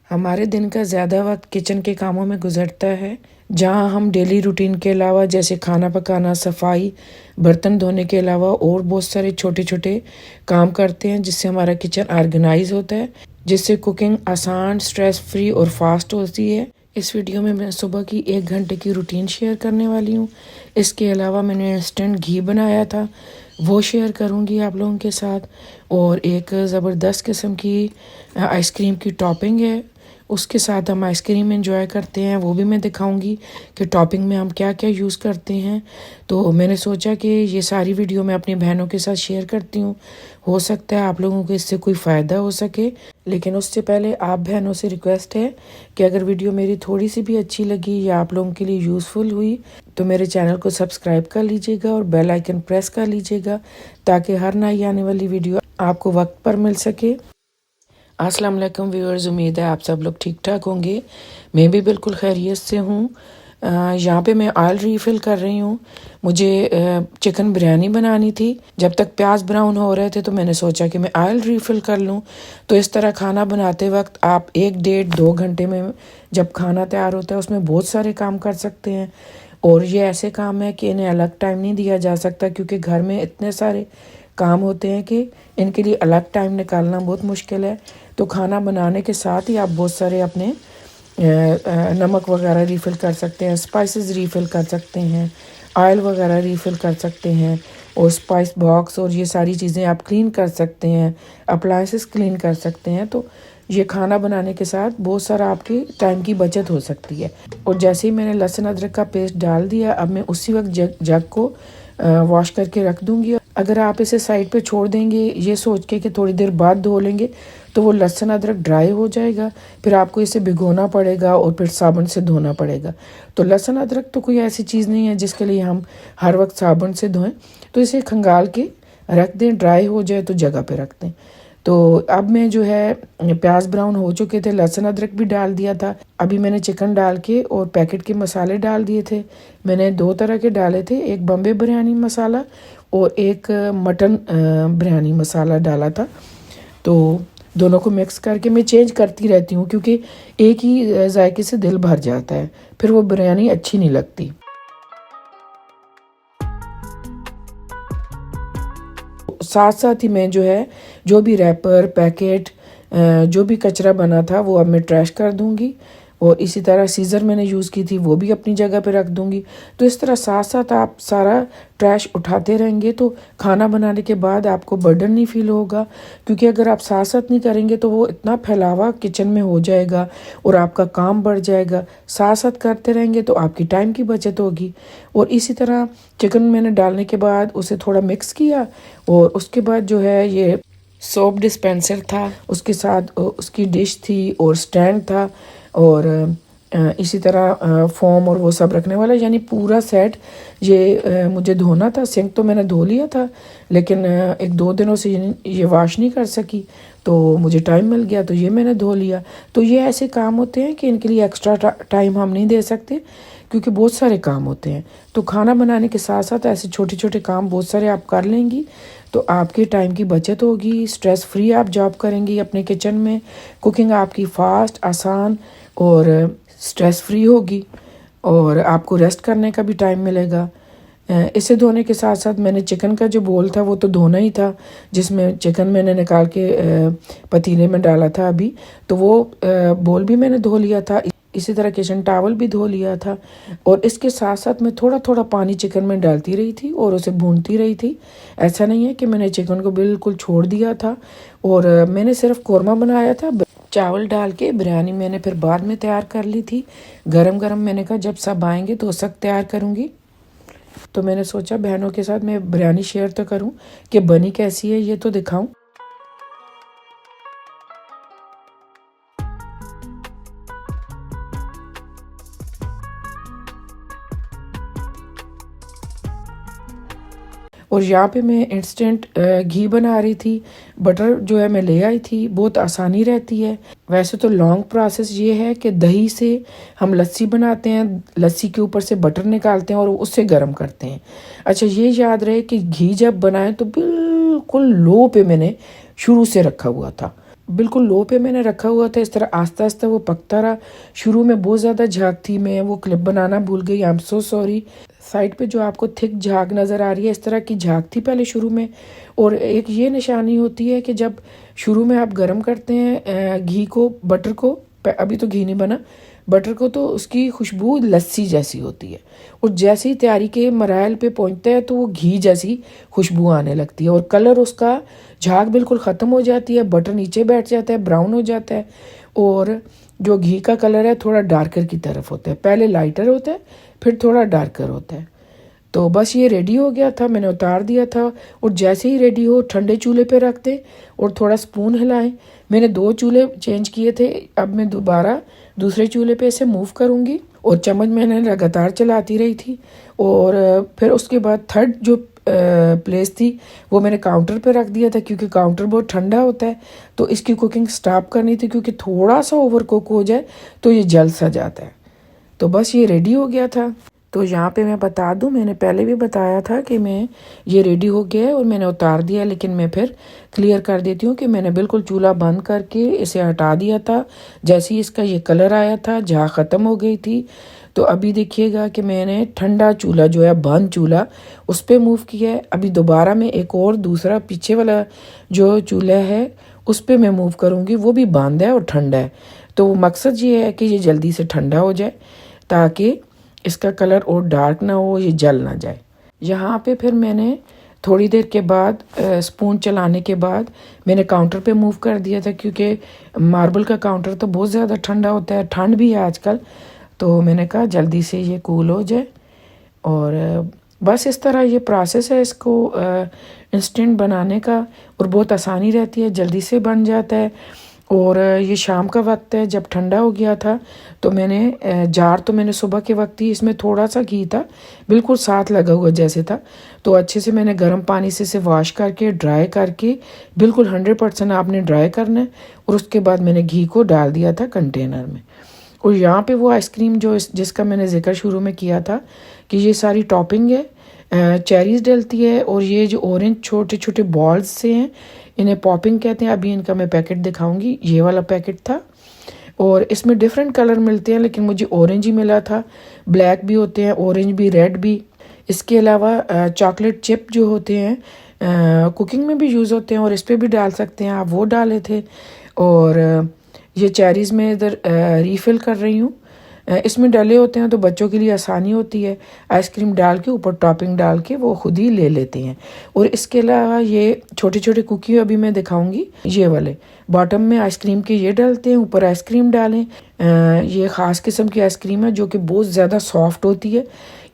हमारे दिन का ज़्यादा वक्त किचन के कामों में गुजरता है, जहां हम डेली रूटीन के अलावा जैसे खाना पकाना, सफाई, बर्तन धोने के अलावा और बहुत सारे छोटे छोटे काम करते हैं, जिससे हमारा किचन ऑर्गेनाइज होता है, जिससे कुकिंग आसान, स्ट्रेस फ्री और फास्ट होती है। इस वीडियो में मैं सुबह की 1 घंटे की रूटीन शेयर करने वाली हूँ। इसके अलावा मैंने इंस्टेंट घी बनाया था, वो शेयर करूँगी आप लोगों के साथ। और एक ज़बरदस्त किस्म की आइसक्रीम की टॉपिंग है, उसके साथ हम आइसक्रीम एंजॉय करते हैं, वो भी मैं दिखाऊंगी कि टॉपिंग में हम क्या क्या यूज़ करते हैं। तो मैंने सोचा कि ये सारी वीडियो मैं अपनी बहनों के साथ शेयर करती हूँ, हो सकता है आप लोगों को इससे कोई फ़ायदा हो सके। लेकिन उससे पहले आप बहनों से रिक्वेस्ट है कि अगर वीडियो मेरी थोड़ी सी भी अच्छी लगी या आप लोगों के लिए यूज़फुल हुई तो मेरे चैनल को सब्सक्राइब कर लीजिएगा और बेल आइकन प्रेस कर लीजिएगा, ताकि हर नई आने वाली वीडियो आपको वक्त पर मिल सके। अस्सलाम वालेकुम व्यूअर्स, उम्मीद है आप सब लोग ठीक ठाक होंगे। मैं भी बिल्कुल खैरियत से हूँ। यहाँ पे मैं ऑयल रीफ़िल कर रही हूँ। मुझे चिकन बिरयानी बनानी थी। जब तक प्याज ब्राउन हो रहे थे तो मैंने सोचा कि मैं ऑयल रीफ़िल कर लूँ। तो इस तरह खाना बनाते वक्त आप 1 डेढ़ 2 घंटे में जब खाना तैयार होता है उसमें बहुत सारे काम कर सकते हैं। और ये ऐसे काम है कि इन्हें अलग टाइम नहीं दिया जा सकता, क्योंकि घर में इतने सारे काम होते हैं कि इनके लिए अलग टाइम निकालना बहुत मुश्किल है। तो खाना बनाने के साथ ही आप बहुत सारे अपने नमक वगैरह रीफ़िल कर सकते हैं, स्पाइसेस रीफ़िल कर सकते हैं, ऑयल वगैरह रीफ़िल कर सकते हैं, और स्पाइस बॉक्स और ये सारी चीज़ें आप क्लीन कर सकते हैं, अप्लायंसेस क्लीन कर सकते हैं। तो ये खाना बनाने के साथ बहुत सारा आपकी टाइम की बचत हो सकती है। और जैसे ही मैंने लहसुन अदरक का पेस्ट डाल दिया, अब मैं उसी वक्त जग को वॉश करके रख दूंगी। अगर आप इसे साइड पे छोड़ देंगे ये सोच के कि थोड़ी देर बाद धो लेंगे, तो वो लहसुन अदरक ड्राई हो जाएगा, फिर आपको इसे भिगोना पड़ेगा और फिर साबुन से धोना पड़ेगा। तो लहसुन अदरक तो कोई ऐसी चीज़ नहीं है जिसके लिए हम हर वक्त साबुन से धोएं। तो इसे खंगाल के रख दें, ड्राई हो जाए तो जगह पे रख दें। तो अब मैं जो है प्याज ब्राउन हो चुके थे, लहसुन अदरक भी डाल दिया था। अभी मैंने चिकन डाल के और पैकेट के मसाले डाल दिए थे। मैंने 2 तरह के डाले थे, एक बम्बे बिरयानी मसाला और एक मटन बिरयानी मसाला डाला था। तो दोनों को मिक्स करके मैं चेंज करती रहती हूँ, क्योंकि एक ही जायके से दिल भर जाता है, फिर वो बिरयानी अच्छी नहीं लगती। साथ साथ ही मैं जो है जो भी रैपर पैकेट जो भी कचरा बना था वो अब मैं ट्रैश कर दूंगी। और इसी तरह सीज़र मैंने यूज़ की थी वो भी अपनी जगह पे रख दूंगी। तो इस तरह साथ साथ आप सारा ट्रैश उठाते रहेंगे तो खाना बनाने के बाद आपको बर्डन नहीं फील होगा, क्योंकि अगर आप साथ साथ नहीं करेंगे तो वो इतना फैलावा किचन में हो जाएगा और आपका काम बढ़ जाएगा। साथ साथ करते रहेंगे तो आपकी टाइम की बचत होगी। और इसी तरह चिकन मैंने डालने के बाद उसे थोड़ा मिक्स किया, और उसके बाद जो है ये सोप डिस्पेंसर था, उसके साथ उसकी डिश थी और स्टैंड था, और इसी तरह फोम और वो सब रखने वाला, यानी पूरा सेट। ये मुझे धोना था, सिंक तो मैंने धो लिया था, लेकिन 1-2 दिनों से ये वॉश नहीं कर सकी, तो मुझे टाइम मिल गया तो ये मैंने धो लिया। तो ये ऐसे काम होते हैं कि इनके लिए एक्स्ट्रा टाइम हम नहीं दे सकते, क्योंकि बहुत सारे काम होते हैं। तो खाना बनाने के साथ साथ ऐसे छोटे छोटे काम बहुत सारे आप कर लेंगी तो आपके टाइम की बचत होगी, स्ट्रेस फ्री आप जॉब करेंगी अपने किचन में। कुकिंग आपकी फास्ट, आसान और स्ट्रेस फ्री होगी, और आपको रेस्ट करने का भी टाइम मिलेगा। इसे धोने के साथ साथ मैंने चिकन का जो बोल था वो तो धोना ही था, जिसमें चिकन मैंने निकाल के पतीले में डाला था अभी, तो वो बोल भी मैंने धो लिया था। इसी तरह किचन टॉवल भी धो लिया था। और इसके साथ साथ मैं थोड़ा थोड़ा पानी चिकन में डालती रही थी और उसे भूनती रही थी। ऐसा नहीं है कि मैंने चिकन को बिल्कुल छोड़ दिया था। और मैंने सिर्फ कौरमा बनाया था, चावल डाल के बिरयानी मैंने फिर बाद में तैयार कर ली थी। गरम गरम मैंने कहा जब सब आएंगे तो उस वक्त तैयार करूँगी। तो मैंने सोचा बहनों के साथ मैं बिरयानी शेयर तो करूँ कि बनी कैसी है, ये तो दिखाऊं। और यहाँ पे मैं इंस्टेंट घी बना रही थी। बटर जो है मैं ले आई थी, बहुत आसानी रहती है। वैसे तो लॉन्ग प्रोसेस ये है कि दही से हम लस्सी बनाते हैं, लस्सी के ऊपर से बटर निकालते हैं और उससे गर्म करते हैं। अच्छा, ये याद रहे कि घी जब बनाए तो बिल्कुल लो पे मैंने शुरू से रखा हुआ था, बिल्कुल लो पे मैंने रखा हुआ था। इस तरह आस्ता आस्ता वो पकता रहा। शुरू में बहुत ज़्यादा झाग थी, मैं वो क्लिप बनाना भूल गई, I am so sorry. Side पे जो आपको थिक झाग नज़र आ रही है, इस तरह की झाग थी पहले शुरू में। और एक ये निशानी होती है कि जब शुरू में आप गर्म करते हैं घी को, बटर को, अभी तो घी नहीं बना, बटर को, तो उसकी खुशबू लस्सी जैसी होती है। और जैसे ही तैयारी के मराहल पे पहुंचता है तो वो घी जैसी खुशबू आने लगती है और कलर उसका, झाग बिल्कुल ख़त्म हो जाती है, बटर नीचे बैठ जाता है, ब्राउन हो जाता है। और जो घी का कलर है थोड़ा डार्कर की तरफ होता है, पहले लाइटर होता है फिर थोड़ा डार्कर होता है। तो बस ये रेडी हो गया था, मैंने उतार दिया था। और जैसे ही रेडी हो ठंडे चूल्हे पे रख दे और थोड़ा स्पून हिलाएं। मैंने 2 चूल्हे चेंज किए थे, अब मैं दोबारा दूसरे चूल्हे पे इसे मूव करूँगी। और चम्मच मैंने लगातार चलाती रही थी। और फिर उसके बाद थर्ड जो प्लेस थी वो मैंने काउंटर पे रख दिया था, क्योंकि काउंटर बहुत ठंडा होता है। तो इसकी कुकिंग स्टॉप करनी थी, क्योंकि थोड़ा सा ओवर कुक हो जाए तो ये जल सा जाता है। तो बस ये रेडी हो गया था। तो यहाँ पे मैं बता दूँ, मैंने पहले भी बताया था कि मैं ये रेडी हो गया है और मैंने उतार दिया, लेकिन मैं फिर क्लियर कर देती हूँ कि मैंने बिल्कुल चूल्हा बंद करके इसे हटा दिया था। जैसे ही इसका ये कलर आया था, झाग ख़त्म हो गई थी। तो अभी देखिएगा कि मैंने ठंडा चूल्हा जो है, बंद चूल्हा, उस पर मूव किया है। अभी दोबारा मैं एक और दूसरा पीछे वाला जो चूल्हा है उस पर मैं मूव करूँगी, वो भी बंद है और ठंडा है। तो मकसद ये है कि ये जल्दी से ठंडा हो जाए ताकि इसका कलर और डार्क ना हो, ये जल ना जाए। यहाँ पे फिर मैंने थोड़ी देर के बाद स्पून चलाने के बाद मैंने काउंटर पे मूव कर दिया था, क्योंकि मार्बल का काउंटर तो बहुत ज़्यादा ठंडा होता है, ठंड भी है आजकल। तो मैंने कहा जल्दी से ये कूल हो जाए। और बस इस तरह ये प्रोसेस है इसको इंस्टेंट बनाने का, और बहुत आसानी रहती है, जल्दी से बन जाता है। और ये शाम का वक्त है, जब ठंडा हो गया था तो मैंने जार तो मैंने सुबह के वक्त ही, इसमें थोड़ा सा घी था, बिल्कुल साथ लगा हुआ जैसे था। तो अच्छे से मैंने गर्म पानी से इसे वॉश करके ड्राई करके, बिल्कुल 100% आपने ड्राई करना है। और उसके बाद मैंने घी को डाल दिया था कंटेनर में। और यहाँ पे वो आइसक्रीम जो जिसका मैंने जिक्र शुरू में किया था कि ये सारी टॉपिंग है, चेरीज डलती है। और ये जो ऑरेंज छोटे छोटे बॉल्स से हैं, इन्हें पॉपिंग कहते हैं। अभी इनका मैं पैकेट दिखाऊंगी, ये वाला पैकेट था। और इसमें डिफरेंट कलर मिलते हैं, लेकिन मुझे ऑरेंज ही मिला था। ब्लैक भी होते हैं, ऑरेंज भी, रेड भी। इसके अलावा चॉकलेट चिप जो होते हैं कुकिंग में भी यूज़ होते हैं और इस पर भी डाल सकते हैं आप, वो डाले थे। और ये चेरीज़ में इधर रीफ़िल कर रही हूँ। इसमें डले होते हैं तो बच्चों के लिए आसानी होती है, आइसक्रीम डाल के ऊपर टॉपिंग डाल के वो खुद ही ले लेते हैं। और इसके अलावा ये छोटे छोटे कुकी अभी मैं दिखाऊंगी, ये वाले बॉटम में आइसक्रीम के ये डालते हैं, ऊपर आइसक्रीम डालें। ये ख़ास किस्म की आइसक्रीम है जो कि बहुत ज़्यादा सॉफ्ट होती है,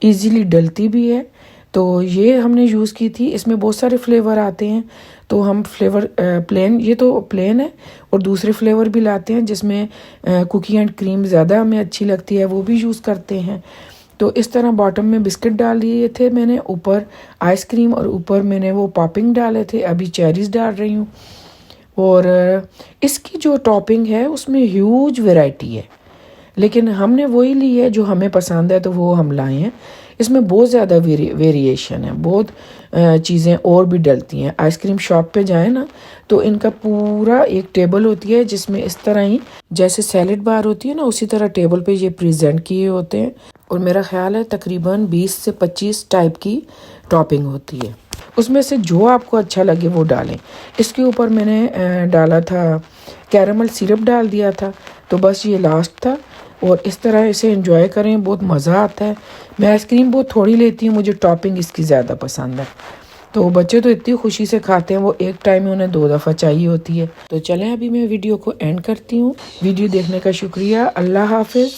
ईजीली डलती भी है। तो ये हमने यूज़ की थी। इसमें बहुत सारे फ्लेवर आते हैं, तो हम फ्लेवर प्लेन, ये तो प्लेन है, और दूसरे फ्लेवर भी लाते हैं जिसमें कुकी एंड क्रीम ज़्यादा हमें अच्छी लगती है, वो भी यूज़ करते हैं। तो इस तरह बॉटम में बिस्किट डाल दिए थे मैंने, ऊपर आइसक्रीम, और ऊपर मैंने वो पॉपिंग डाले थे। अभी चेरीज़ डाल रही हूँ। और इसकी जो टॉपिंग है उसमें ह्यूज वैरायटी है, लेकिन हमने वही ली है जो हमें पसंद है, तो वो हम लाए हैं। इसमें बहुत ज़्यादा वेरिएशन है, बहुत चीज़ें और भी डलती हैं। आइसक्रीम शॉप पे जाए ना तो इनका पूरा एक टेबल होती है जिसमें इस तरह ही जैसे सैलेड बार होती है ना, उसी तरह टेबल पे ये प्रेजेंट किए होते हैं। और मेरा ख्याल है तकरीबन 20 से 25 टाइप की टॉपिंग होती है, उसमें से जो आपको अच्छा लगे वो डालें। इसके ऊपर मैंने डाला था कैरमल सिरप डाल दिया था। तो बस ये लास्ट था। और इस तरह इसे एंजॉय करें, बहुत मज़ा आता है। मैं आइसक्रीम बहुत थोड़ी लेती हूँ, मुझे टॉपिंग इसकी ज़्यादा पसंद है। तो बच्चे तो इतनी खुशी से खाते हैं, वो एक टाइम में उन्हें 2 दफ़ा चाहिए होती है। तो चलें अभी मैं वीडियो को एंड करती हूँ। वीडियो देखने का शुक्रिया। अल्लाह हाफिज़।